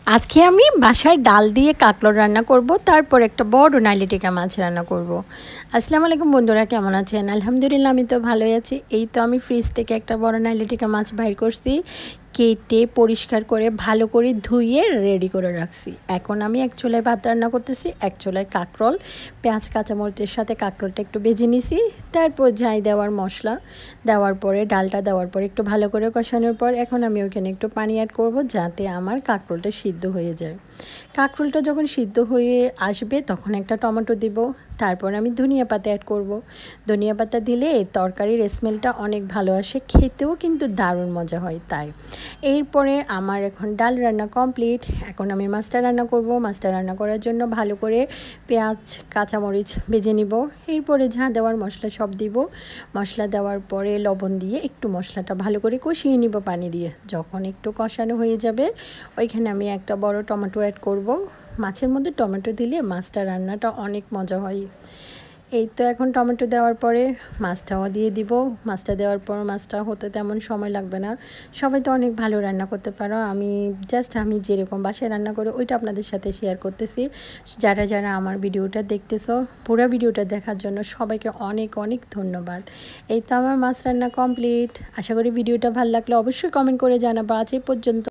আজকে আমি বাসায় ডাল দিয়ে কাঁকড় রান্না করব, তারপর একটা বড় নাইলেটিকা মাছ রান্না করব। আসসালামু আলাইকুম বন্ধুরা, কেমন আছেন? আলহামদুলিল্লাহ, আমি তো ভালোই আছি। এই তো আমি ফ্রিজ থেকে একটা বড় নাইলেটিকা মাছ বাইর করছি, কেটে পরিষ্কার করে ভালো করে ধুয়ে রেডি করে রাখছি। এখন আমি এক চুলায় ভাত রান্না করতেছি, এক চুলায় কাঁকরোল, পেঁয়াজ কাঁচামরিচের সাথে কাঁকরোলটা একটু ভেজে নিছি। তারপর যাই দেওয়ার মশলা দেওয়ার পরে ডালটা দেওয়ার পরে একটু ভালো করে কষানোর পর এখন আমি ওখানে একটু পানি অ্যাড করব, যাতে আমার কাঁকরোলটা সিদ্ধ হয়ে যায়। কাঁকরোলটা যখন সিদ্ধ হয়ে আসবে তখন একটা টমেটো দিব, তারপর আমি ধনিয়া পাতা অ্যাড করব। ধনিয়া পাতা দিলে তরকারির স্মেলটা অনেক ভালো আসে, খেতেও কিন্তু দারুণ মজা হয়। তাই এরপরে আমার এখন ডাল রান্না কমপ্লিট। এখন আমি মাছটা রান্না করব। মাছটা রান্না করার জন্য ভালো করে পেঁয়াজ কাঁচামরিচ ভেজে নিব। এরপরে যা দেওয়ার মশলা সব দিব। মশলা দেওয়ার পরে লবণ দিয়ে একটু মশলাটা ভালো করে কষিয়ে নিব পানি দিয়ে। যখন একটু কষানো হয়ে যাবে ওইখানে আমি একটা বড় টমেটো অ্যাড করব। মাছের মধ্যে টমেটো দিলে মাছটা রান্নাটা অনেক মজা হয়। এই তো এখন টমেটো দেওয়ার পরে মাছটাও দিয়ে দিব। মাছটা দেওয়ার পর মাছটা হতে তেমন সময় লাগবে না। সবাই তো অনেক ভালো রান্না করতে পারো, আমি যেরকম বাসায় রান্না করি ওইটা আপনাদের সাথে শেয়ার করতেছি। যারা যারা আমার ভিডিওটা দেখতেছো, পুরো ভিডিওটা দেখার জন্য সবাইকে অনেক অনেক ধন্যবাদ। এই তো আমার মাছ রান্না কমপ্লিট। আশা করি ভিডিওটা ভালো লাগলে অবশ্যই কমেন্ট করে জানাবো। আজ এই পর্যন্ত।